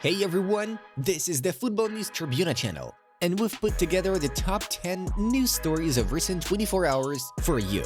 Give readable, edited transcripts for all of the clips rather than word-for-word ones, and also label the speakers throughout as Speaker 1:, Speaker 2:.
Speaker 1: Hey everyone, this is the Football News Tribuna channel, and we've put together the top 10 news stories of recent 24 hours for you.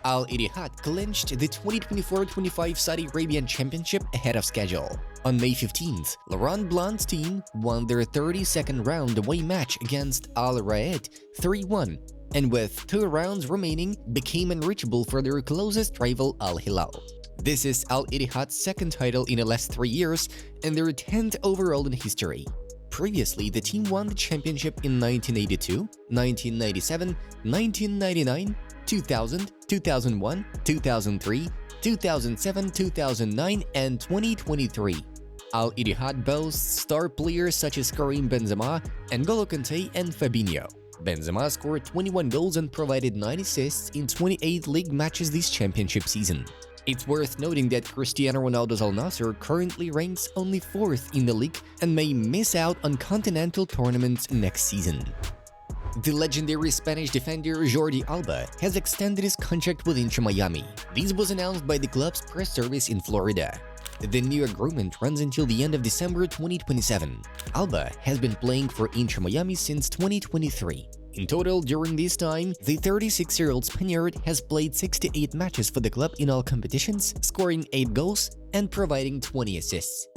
Speaker 1: Al Ittihad clinched the 2024-25 Saudi Arabian Championship ahead of schedule. On May 15th, Laurent Blanc's team won their 32nd round away match against Al Raed 3-1, and with 2 rounds remaining, became unreachable for their closest rival Al Hilal. This is Al Ittihad's second title in the last 3 years and their 10th overall in history. Previously, the team won the championship in 1982, 1997, 1999, 2000, 2001, 2003, 2007, 2009, and 2023. Al Ittihad boasts star players such as Karim Benzema, N'Golo Kanté, and Fabinho. Benzema scored 21 goals and provided 9 assists in 28 league matches this championship season. It's worth noting that Cristiano Ronaldo's Al Nassr currently ranks only 4th in the league and may miss out on continental tournaments next season. The legendary Spanish defender Jordi Alba has extended his contract with Inter Miami. This was announced by the club's press service in Florida. The new agreement runs until the end of December 2027. Alba has been playing for Inter Miami since 2023. In total, during this time, the 36-year-old Spaniard has played 68 matches for the club in all competitions, scoring 8 goals and providing 20 assists.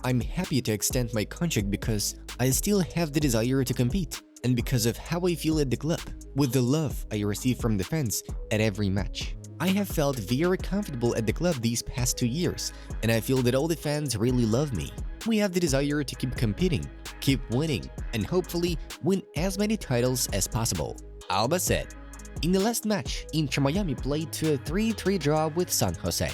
Speaker 1: I'm happy to extend my contract because I still have the desire to compete, and because of how I feel at the club, with the love I receive from the fans at every match. I have felt very comfortable at the club these past 2 years, and I feel that all the fans really love me. We have the desire to keep competing, keep winning, and hopefully win as many titles as possible, Alba said. In the last match, Inter Miami played to a 3-3 draw with San Jose.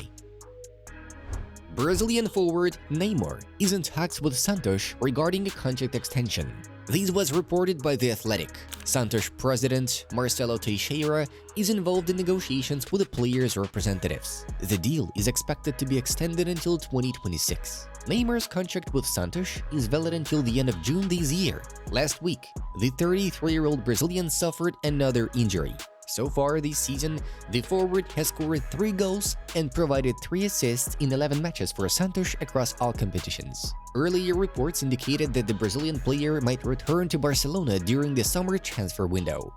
Speaker 1: Brazilian forward Neymar is in talks with Santos regarding a contract extension. This was reported by The Athletic. Santos president Marcelo Teixeira is involved in negotiations with the players' representatives. The deal is expected to be extended until 2026. Neymar's contract with Santos is valid until the end of June this year. Last week, the 33-year-old Brazilian suffered another injury. So far this season, the forward has scored 3 goals and provided 3 assists in 11 matches for Santos across all competitions. Earlier reports indicated that the Brazilian player might return to Barcelona during the summer transfer window.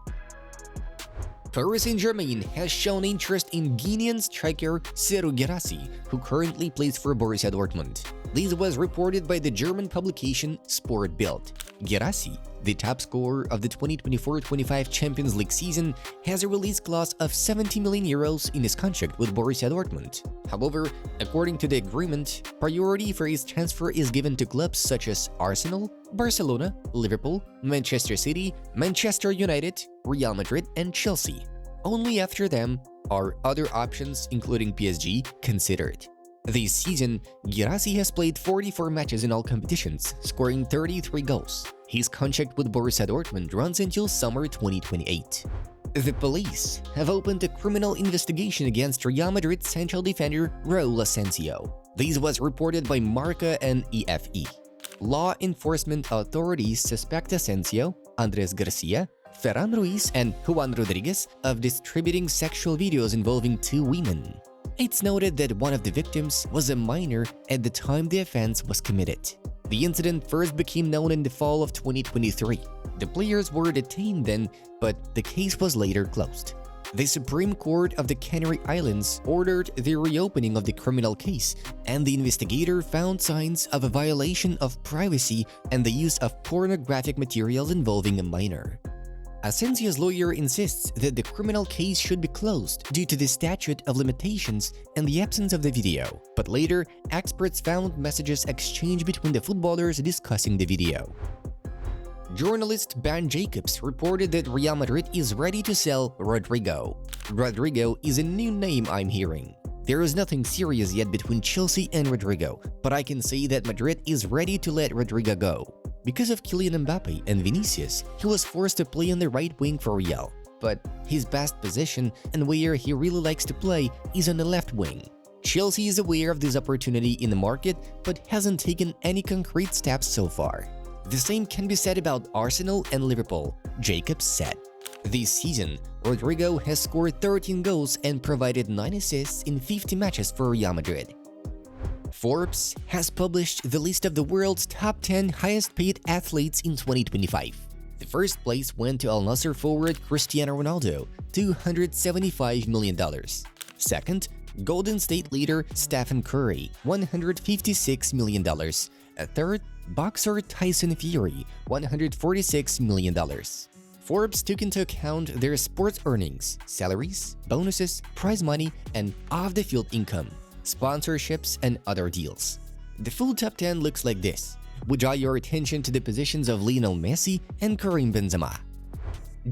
Speaker 1: Paris Saint-Germain has shown interest in Guinean striker Serhou Guirassy, who currently plays for Borussia Dortmund. This was reported by the German publication Sport Bild. Guirassy, the top scorer of the 2024-25 Champions League season, has a release clause of 70 million euros in his contract with Borussia Dortmund. However, according to the agreement, priority for his transfer is given to clubs such as Arsenal, Barcelona, Liverpool, Manchester City, Manchester United, Real Madrid, and Chelsea. Only after them are other options, including PSG, considered. This season, Guirassy has played 44 matches in all competitions, scoring 33 goals. His contract with Borussia Dortmund runs until summer 2028. The police have opened a criminal investigation against Real Madrid central defender Raúl Asensio. This was reported by Marca and EFE. Law enforcement authorities suspect Asensio, Andrés Garcia, Ferran Ruiz, and Juan Rodriguez of distributing sexual videos involving 2 women. It's noted that one of the victims was a minor at the time the offense was committed. The incident first became known in the fall of 2023. The players were detained then, but the case was later closed. The Supreme Court of the Canary Islands ordered the reopening of the criminal case, and the investigator found signs of a violation of privacy and the use of pornographic material involving a minor. Asensio's lawyer insists that the criminal case should be closed due to the statute of limitations and the absence of the video, but later, experts found messages exchanged between the footballers discussing the video. Journalist Ben Jacobs reported that Real Madrid is ready to sell Rodrigo. Rodrigo is a new name I'm hearing. There is nothing serious yet between Chelsea and Rodrigo, but I can say that Madrid is ready to let Rodrigo go. Because of Kylian Mbappe and Vinicius, he was forced to play on the right wing for Real, but his best position and where he really likes to play is on the left wing. Chelsea is aware of this opportunity in the market but hasn't taken any concrete steps so far. The same can be said about Arsenal and Liverpool, Jacobs said. This season, Rodrigo has scored 13 goals and provided 9 assists in 50 matches for Real Madrid. Forbes has published the list of the world's top 10 highest-paid athletes in 2025. The first place went to Al Nassr forward Cristiano Ronaldo, $275 million. Second, Golden State leader Stephen Curry, $156 million. Third, boxer Tyson Fury, $146 million. Forbes took into account their sports earnings, salaries, bonuses, prize money, and off-the-field income, sponsorships, and other deals. The full top 10 looks like this. We draw your attention to the positions of Lionel Messi and Karim Benzema.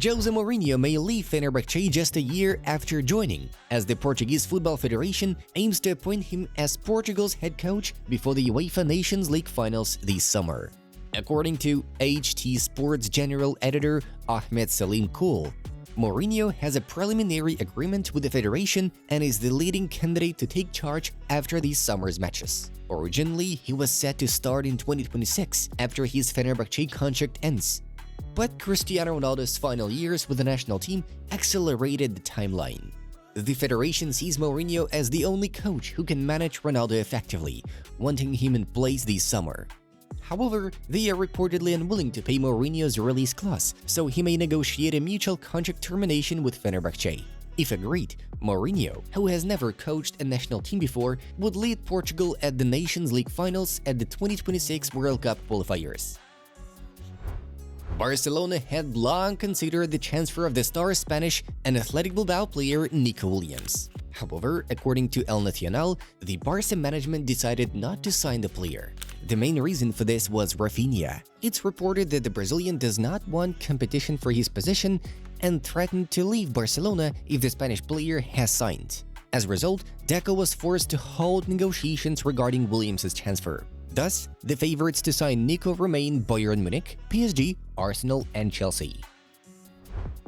Speaker 1: Jose Mourinho may leave Fenerbahce just a year after joining, as the Portuguese Football Federation aims to appoint him as Portugal's head coach before the UEFA Nations League finals this summer. According to HT Sports General Editor Ahmed Salim Kul, Mourinho has a preliminary agreement with the federation and is the leading candidate to take charge after these summer's matches. Originally, he was set to start in 2026 after his Fenerbahce contract ends. But Cristiano Ronaldo's final years with the national team accelerated the timeline. The federation sees Mourinho as the only coach who can manage Ronaldo effectively, wanting him in place this summer. However, they are reportedly unwilling to pay Mourinho's release clause, so he may negotiate a mutual contract termination with Fenerbahce. If agreed, Mourinho, who has never coached a national team before, would lead Portugal at the Nations League finals at the 2026 World Cup qualifiers. Barcelona had long considered the transfer of the star Spanish and Athletic Bilbao player Nico Williams. However, according to El Nacional, the Barca management decided not to sign the player. The main reason for this was Rafinha. It's reported that the Brazilian does not want competition for his position and threatened to leave Barcelona if the Spanish player has signed. As a result, Deco was forced to halt negotiations regarding Williams' transfer. Thus, the favorites to sign Nico remain Bayern Munich, PSG, Arsenal, and Chelsea.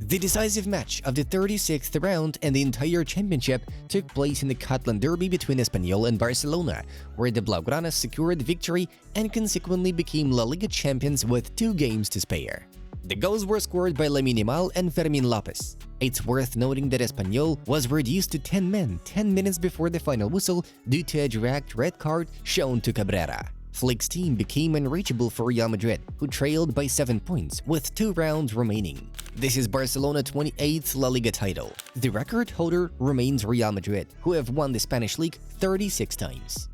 Speaker 1: The decisive match of the 36th round and the entire championship took place in the Catalan derby between Espanyol and Barcelona, where the Blaugranas secured victory and consequently became La Liga champions with 2 games to spare. The goals were scored by Lamine Yamal and Fermín López. It's worth noting that Espanyol was reduced to 10 men 10 minutes before the final whistle due to a direct red card shown to Cabrera. Flick's team became unreachable for Real Madrid, who trailed by 7 points with 2 rounds remaining. This is Barcelona's 28th La Liga title. The record holder remains Real Madrid, who have won the Spanish league 36 times.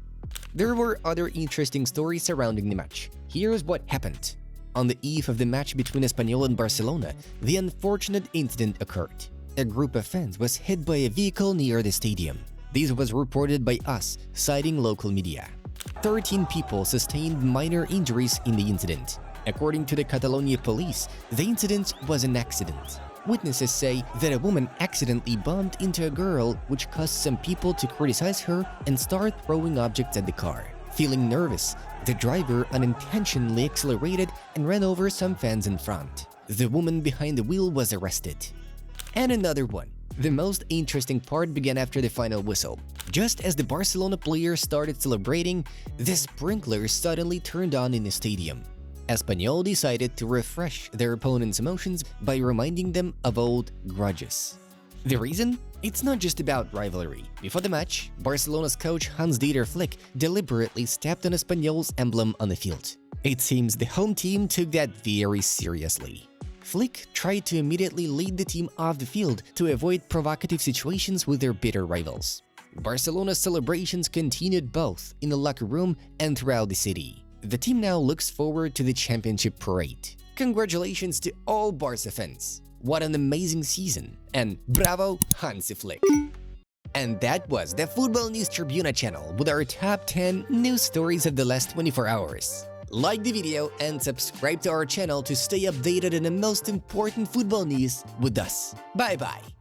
Speaker 1: There were other interesting stories surrounding the match. Here's what happened. On the eve of the match between Espanyol and Barcelona, the unfortunate incident occurred. A group of fans was hit by a vehicle near the stadium. This was reported by us, citing local media. 13 people sustained minor injuries in the incident. According to the Catalonia police, the incident was an accident. Witnesses say that a woman accidentally bumped into a girl, which caused some people to criticize her and start throwing objects at the car. Feeling nervous, the driver unintentionally accelerated and ran over some fans in front. The woman behind the wheel was arrested. And another one. The most interesting part began after the final whistle. Just as the Barcelona players started celebrating, the sprinklers suddenly turned on in the stadium. Espanyol decided to refresh their opponents' emotions by reminding them of old grudges. The reason? It's not just about rivalry. Before the match, Barcelona's coach Hans-Dieter Flick deliberately stepped on Espanyol's emblem on the field. It seems the home team took that very seriously. Flick tried to immediately lead the team off the field to avoid provocative situations with their bitter rivals. Barcelona's celebrations continued both in the locker room and throughout the city. The team now looks forward to the championship parade. Congratulations to all Barca fans! What an amazing season! And bravo, Hansi Flick! And that was the Football News Tribuna channel with our top 10 news stories of the last 24 hours. Like the video and subscribe to our channel to stay updated on the most important football news with us. Bye bye!